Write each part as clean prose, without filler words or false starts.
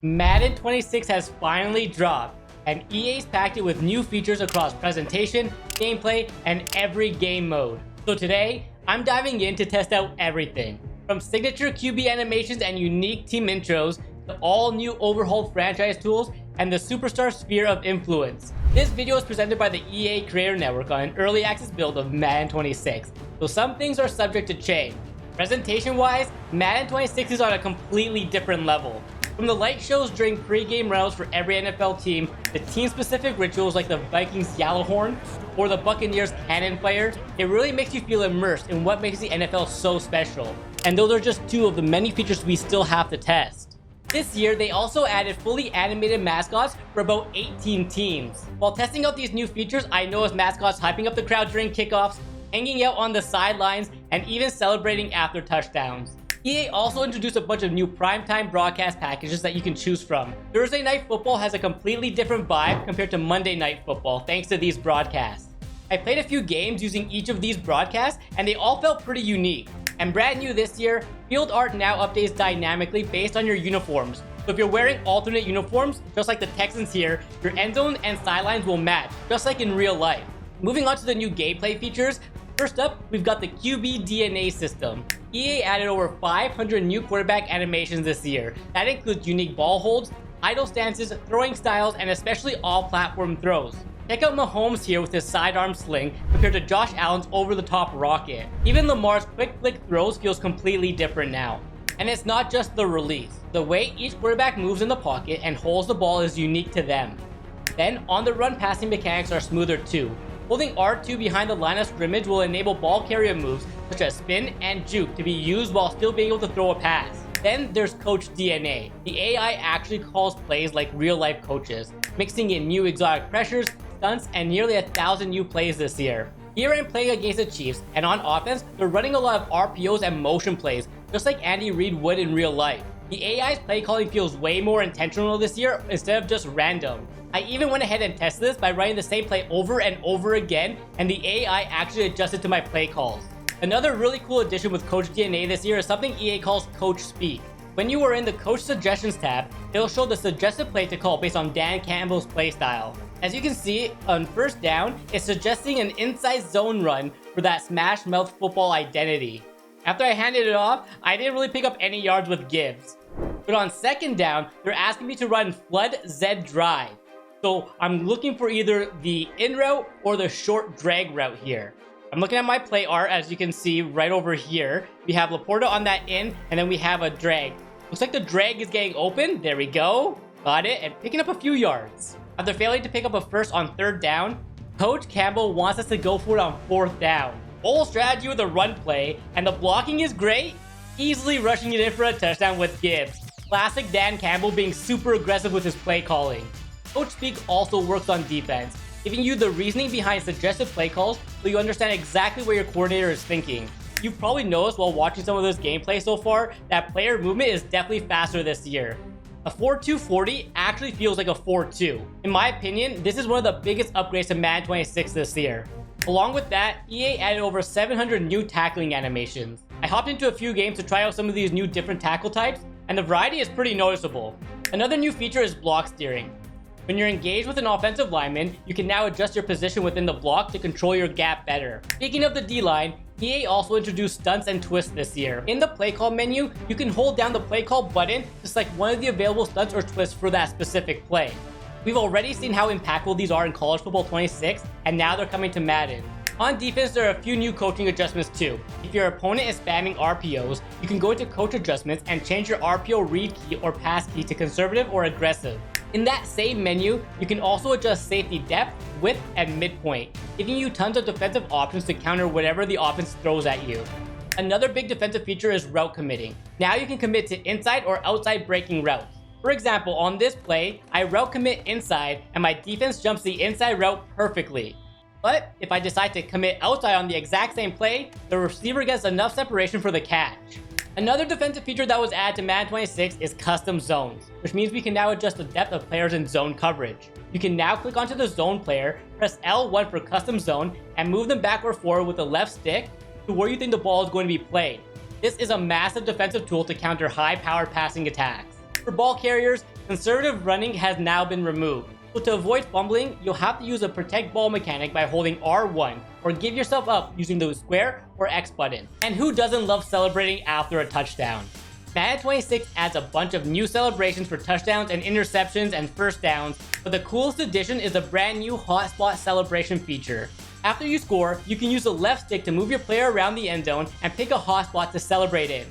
Madden 26 has finally dropped, and EA's packed it with new features across presentation, gameplay, and every game mode. So today, I'm diving in to test out everything, from signature QB animations and unique team intros, to all new overhauled franchise tools, and the superstar sphere of influence. This video is presented by the EA Creator Network on an early access build of Madden 26, so some things are subject to change. Presentation-wise, Madden 26 is on a completely different level. From the light shows during pre-game rounds for every NFL team, to team-specific rituals like the Vikings Yellowhorn or the Buccaneers Cannon Fire, it really makes you feel immersed in what makes the NFL so special. And those are just two of the many features we still have to test. This year, they also added fully animated mascots for about 18 teams. While testing out these new features, I noticed mascots hyping up the crowd during kickoffs, hanging out on the sidelines, and even celebrating after touchdowns. EA also introduced a bunch of new primetime broadcast packages that you can choose from. Thursday Night Football has a completely different vibe compared to Monday Night Football thanks to these broadcasts. I played a few games using each of these broadcasts and they all felt pretty unique. And brand new this year, field art now updates dynamically based on your uniforms. So if you're wearing alternate uniforms, just like the Texans here, your end zone and sidelines will match, just like in real life. Moving on to the new gameplay features, first up, we've got the QB DNA system. EA added over 500 new quarterback animations this year. That includes unique ball holds, idle stances, throwing styles, and especially all-platform throws. Check out Mahomes here with his sidearm sling compared to Josh Allen's over-the-top rocket. Even Lamar's quick flick throws feels completely different now. And it's not just the release. The way each quarterback moves in the pocket and holds the ball is unique to them. Then, on-the-run passing mechanics are smoother too. Holding R2 behind the line of scrimmage will enable ball carrier moves such as spin and juke to be used while still being able to throw a pass. Then there's Coach DNA. The AI actually calls plays like real-life coaches, mixing in new exotic pressures, stunts, and nearly 1,000 new plays this year. Here I'm playing against the Chiefs, and on offense, they're running a lot of RPOs and motion plays, just like Andy Reid would in real life. The AI's play calling feels way more intentional this year instead of just random. I even went ahead and tested this by running the same play over and over again, and the AI actually adjusted to my play calls. Another really cool addition with Coach DNA this year is something EA calls Coach Speak. When you are in the Coach Suggestions tab, it'll show the suggested play to call based on Dan Campbell's play style. As you can see, on first down, it's suggesting an inside zone run for that smash mouth football identity. After I handed it off, I didn't really pick up any yards with Gibbs. But on second down, they're asking me to run Flood Z Drive. So I'm looking for either the in route or the short drag route here. I'm looking at my play art, as you can see right over here. We have Laporta on that in, and then we have a drag. Looks like the drag is getting open. There we go. Got it, and picking up a few yards. After failing to pick up a first on third down, Coach Campbell wants us to go for it on fourth down. Whole strategy with a run play, and the blocking is great. Easily rushing it in for a touchdown with Gibbs. Classic Dan Campbell being super aggressive with his play calling. Coach Speak also works on defense, giving you the reasoning behind suggested play calls so you understand exactly what your coordinator is thinking. You've probably noticed while watching some of this gameplay so far that player movement is definitely faster this year. A 4.240 actually feels like a 4.2. In my opinion, this is one of the biggest upgrades to Madden 26 this year. Along with that, EA added over 700 new tackling animations. I hopped into a few games to try out some of these new different tackle types, and the variety is pretty noticeable. Another new feature is block steering. When you're engaged with an offensive lineman, you can now adjust your position within the block to control your gap better. Speaking of the D-line, EA also introduced stunts and twists this year. In the play call menu, you can hold down the play call button to select one of the available stunts or twists for that specific play. We've already seen how impactful these are in College Football 26, and now they're coming to Madden. On defense, there are a few new coaching adjustments too. If your opponent is spamming RPOs, you can go into coach adjustments and change your RPO read key or pass key to conservative or aggressive. In that same menu, you can also adjust safety depth, width, and midpoint, giving you tons of defensive options to counter whatever the offense throws at you. Another big defensive feature is route committing. Now you can commit to inside or outside breaking routes. For example, on this play, I route commit inside and my defense jumps the inside route perfectly. But if I decide to commit outside on the exact same play, the receiver gets enough separation for the catch. Another defensive feature that was added to Madden 26 is custom zones, which means we can now adjust the depth of players in zone coverage. You can now click onto the zone player, press L1 for custom zone, and move them back or forward with the left stick to where you think the ball is going to be played. This is a massive defensive tool to counter high-powered passing attacks. For ball carriers, Conservative running has now been removed. So to avoid fumbling, you'll have to use a protect ball mechanic by holding R1 or give yourself up using the square or X button. And who doesn't love celebrating after a touchdown? Madden 26 adds a bunch of new celebrations for touchdowns and interceptions and first downs, but the coolest addition is a brand new Hotspot Celebration feature. After you score, you can use the left stick to move your player around the end zone and pick a hotspot to celebrate in.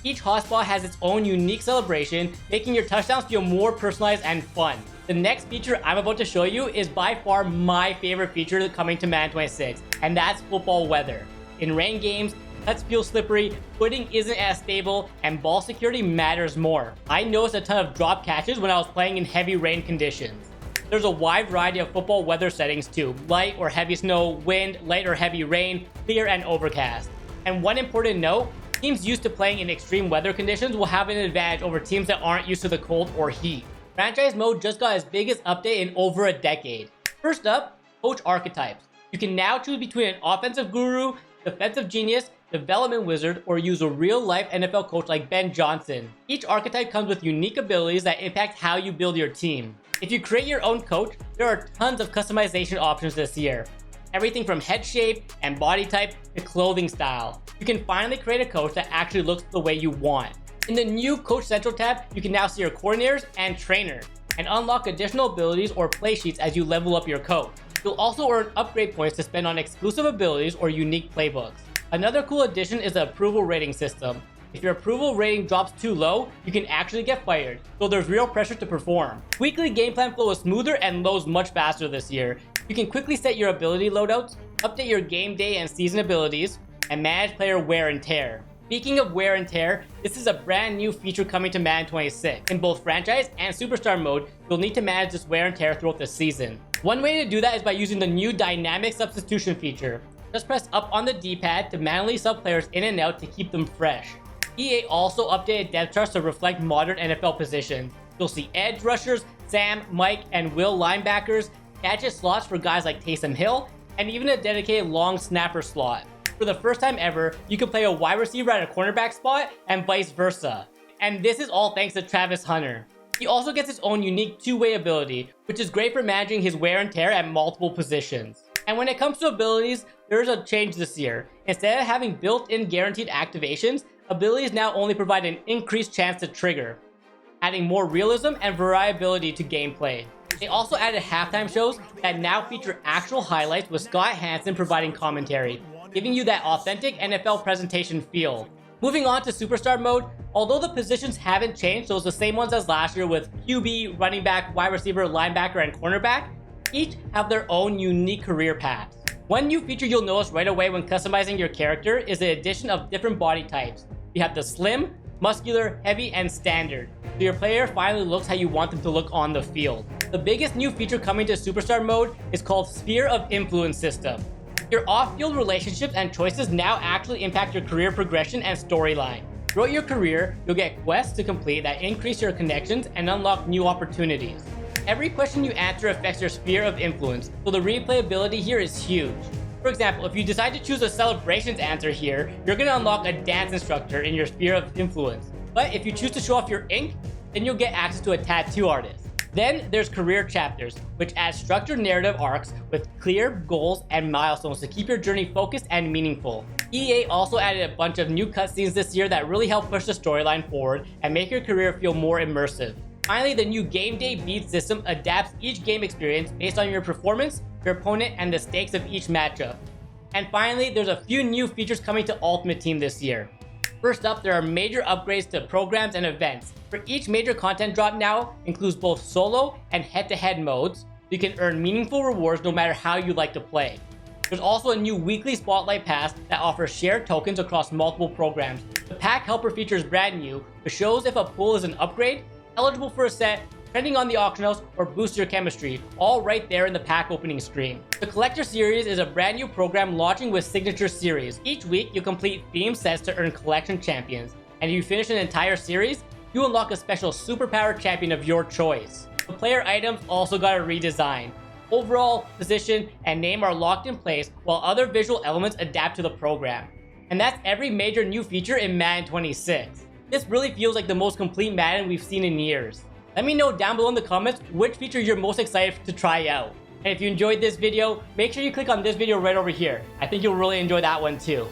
Each hotspot has its own unique celebration, making your touchdowns feel more personalized and fun. The next feature I'm about to show you is by far my favorite feature coming to Madden 26, and that's football weather. In rain games, cuts feel slippery, footing isn't as stable, and ball security matters more. I noticed a ton of drop catches when I was playing in heavy rain conditions. There's a wide variety of football weather settings too: light or heavy snow, wind, light or heavy rain, clear and overcast. And one important note, teams used to playing in extreme weather conditions will have an advantage over teams that aren't used to the cold or heat. Franchise mode just got its biggest update in over a decade. First up, coach archetypes. You can now choose between an offensive guru, defensive genius, development wizard, or use a real-life NFL coach like Ben Johnson. Each archetype comes with unique abilities that impact how you build your team. If you create your own coach, there are tons of customization options this year. Everything from head shape and body type to clothing style. You can finally create a coach that actually looks the way you want. In the new Coach Central tab, you can now see your coordinators and trainer, and unlock additional abilities or play sheets as you level up your coach. You'll also earn upgrade points to spend on exclusive abilities or unique playbooks. Another cool addition is the approval rating system. If your approval rating drops too low, you can actually get fired, so there's real pressure to perform. Weekly game plan flow is smoother and loads much faster this year. You can quickly set your ability loadouts, update your game day and season abilities, and manage player wear and tear. Speaking of wear and tear, this is a brand new feature coming to Madden 26. In both franchise and superstar mode, you'll need to manage this wear and tear throughout the season. One way to do that is by using the new dynamic substitution feature. Just press up on the D-pad to manually sub players in and out to keep them fresh. EA also updated depth charts to reflect modern NFL positions. You'll see edge rushers, Sam, Mike, and Will linebackers, gadget slots for guys like Taysom Hill, and even a dedicated long snapper slot. For the first time ever, you can play a wide receiver at a cornerback spot and vice versa. And this is all thanks to Travis Hunter. He also gets his own unique two-way ability, which is great for managing his wear and tear at multiple positions. And when it comes to abilities, there's a change this year. Instead of having built-in guaranteed activations, abilities now only provide an increased chance to trigger, adding more realism and variability to gameplay. They also added halftime shows that now feature actual highlights with Scott Hansen providing commentary, giving you that authentic NFL presentation feel. Moving on to Superstar mode, although the positions haven't changed, so it's the same ones as last year with QB, running back, wide receiver, linebacker, and cornerback, each have their own unique career paths. One new feature you'll notice right away when customizing your character is the addition of different body types. You have the slim, muscular, heavy, and standard, so your player finally looks how you want them to look on the field. The biggest new feature coming to Superstar mode is called Sphere of Influence system. Your off-field relationships and choices now actually impact your career progression and storyline. Throughout your career, you'll get quests to complete that increase your connections and unlock new opportunities. Every question you answer affects your sphere of influence, so the replayability here is huge. For example, if you decide to choose a celebrations answer here, you're going to unlock a dance instructor in your sphere of influence. But if you choose to show off your ink, then you'll get access to a tattoo artist. Then there's career chapters, which add structured narrative arcs with clear goals and milestones to keep your journey focused and meaningful. EA also added a bunch of new cutscenes this year that really help push the storyline forward and make your career feel more immersive. Finally, the new Game Day Beat system adapts each game experience based on your performance, your opponent, and the stakes of each matchup. And finally, there's a few new features coming to Ultimate Team this year. First up, there are major upgrades to programs and events. For each major content drop now includes both solo and head-to-head modes, so you can earn meaningful rewards no matter how you like to play. There's also a new weekly Spotlight Pass that offers shared tokens across multiple programs. The Pack Helper feature is brand new, which shows if a pool is an upgrade, eligible for a set, trending on the auction house, or boost your chemistry, all right there in the pack opening screen. The Collector Series is a brand new program launching with Signature Series. Each week, you complete theme sets to earn collection champions, and if you finish an entire series, you unlock a special superpower champion of your choice. The player items also got a redesign. Overall, position, and name are locked in place, while other visual elements adapt to the program. And that's every major new feature in Madden 26. This really feels like the most complete Madden we've seen in years. Let me know down below in the comments which feature you're most excited to try out. And if you enjoyed this video, make sure you click on this video right over here. I think you'll really enjoy that one too.